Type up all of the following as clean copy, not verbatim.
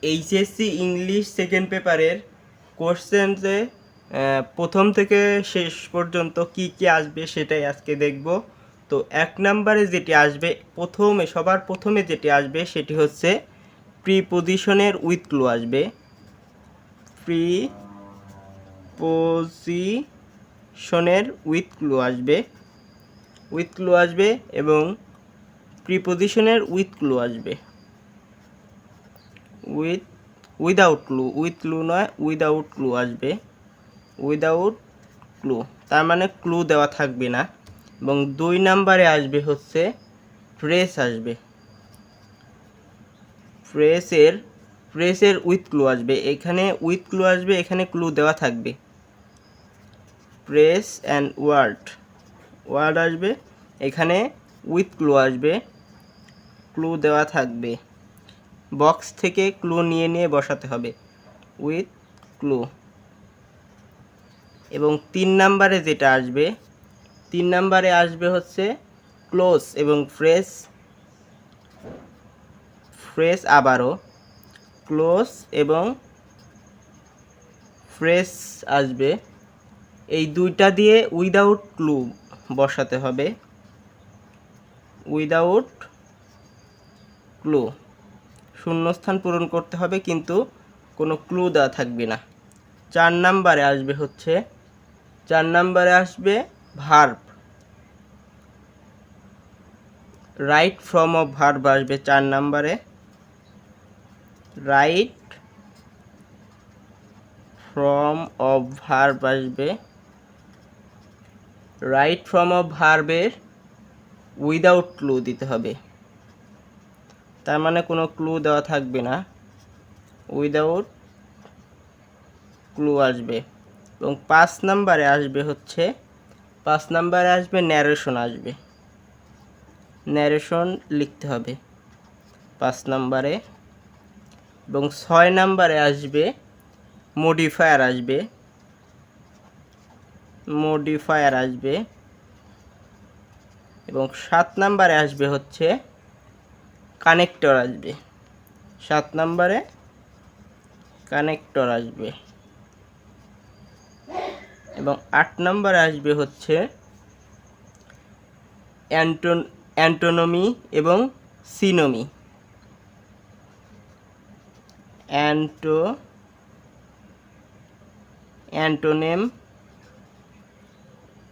HSC English second পেপারের কোশ্চেনসে প্রথম থেকে শেষ পর্যন্ত কি কি আসবে সেটাই আজকে দেখব। তো 1 নম্বরে যেটি আসবে সবার প্রথমে যেটি আসবে সেটি হচ্ছে প্রিপোজিশনের উইথ ক্লু আসবে। প্রিপোজিশনের উইথ ক্লু আসবে এবং প্রিপোজিশনের উইথ ক্লু আসবে। উইদাউট ক্লু নয়, উইদাউট ক্লু আসবে। উইদাউট ক্লু তার মানে ক্লু দেওয়া থাকবে না। এবং 2 নম্বরে আসবে হচ্ছে ফ্রেজ আসবে। ফ্রেজের উইথ ক্লু আসবে। এখানে উইথ ক্লু আসবে, এখানে ক্লু দেওয়া থাকবে। ফ্রেজ অ্যান্ড ওয়ার্ড আসবে, এখানে উইথ ক্লু আসবে, ক্লু দেওয়া থাকবে। বক্স থেকে ক্লু নিয়ে বসাতে হবে উইথ ক্লু। এবং 3 নম্বরে যেটা আসবে, 3 নম্বরে আসবে হচ্ছে ক্লোজ এবং ফ্রেজ আবারও ক্লোজ এবং ফ্রেজ আসবে। এই দুইটা দিয়ে উইদাউট ক্লু বসাতে হবে। উইদাউট ক্লু শূন্যস্থান পূরণ করতে হবে, কিন্তু কোনো ক্লু দেওয়া থাকবে না। 4 নম্বরে আসবে verb. Right form of verb আসবে 4 নম্বরে। রাইট ফর্ম অফ ভার্ব আসবে। রাইট ফর্ম অফ ভার্বের উইদাউট ক্লু দিতে হবে, তার মানে কোনো ক্লু দেওয়া থাকবে না, উইদাউট ক্লু আসবে। এবং 5 নম্বরে আসবে ন্যারেশন আসবে। ন্যারেশন লিখতে হবে 5 নম্বরে। এবং 6 নম্বরে আসবে মডিফায়ার আসবে। এবং 7 নম্বরে আসবে হচ্ছে কানেক্টর আসবে। 7 নম্বরে কানেক্টর আসবে। এবং 8 নম্বরে আসবে হচ্ছে অ্যান্টোনমি এবং সিনোমি।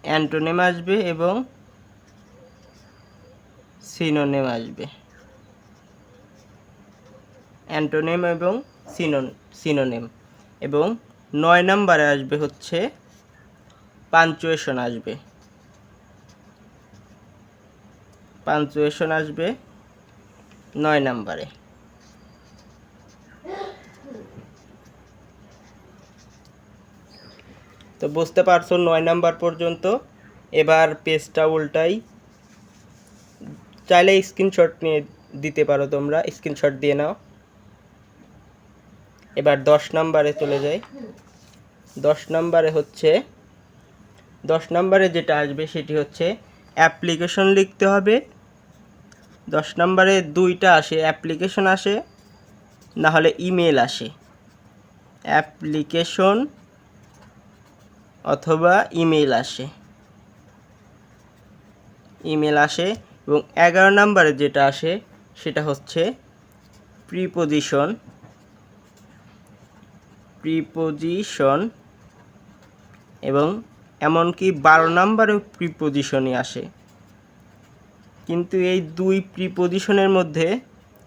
অ্যান্টোনেম আসবে এবং সিনোনেম আসবে। অ্যান্টোনেম এবং সিনোনেম। এবং 9 নম্বরে আসবে হচ্ছে পাঞ্চুয়েশন আসবে। 9 নম্বরে। তো বুঝতে পারছো 9 নাম্বার পর্যন্ত। এবার পেজটা উল্টাই। চাইলে স্ক্রিনশট নিয়ে দিতে পারো, তোমরা স্ক্রিনশট দিয়ে নাও। এবার 10 নম্বরে চলে যাই। 10 নম্বরে যেটা আসবে সেটি হচ্ছে অ্যাপ্লিকেশন লিখতে হবে। 10 নম্বরে দুইটা আসে, অ্যাপ্লিকেশন আসে না হলে ইমেল আসে। অ্যাপ্লিকেশন অথবা ইমেল আসে। এবং 11 নম্বরে যেটা আসে সেটা হচ্ছে প্রিপোজিশন। এবং এমনকি 12 নম্বরেও প্রিপোজিশনই আসে। কিন্তু এই দুই প্রিপোজিশনের মধ্যে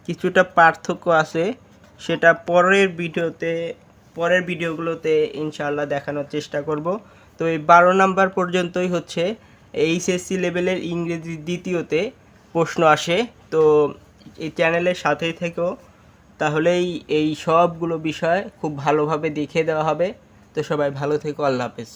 কিছুটা পার্থক্য আছে, সেটা পরের ভিডিওগুলোতে ইনশাআল্লাহ দেখানোর চেষ্টা করব। তো এই 12 নাম্বার পর্যন্তই হচ্ছে এইচএসসি লেভেলের ইংরেজি দ্বিতীয়তে প্রশ্ন আসে। তো এই চ্যানেলের সাথেই থেকেও, তাহলেই এই সবগুলো বিষয় খুব ভালোভাবে দেখিয়ে দেওয়া হবে। তো সবাই ভালো থেকো, আল্লাহ হাফেজ।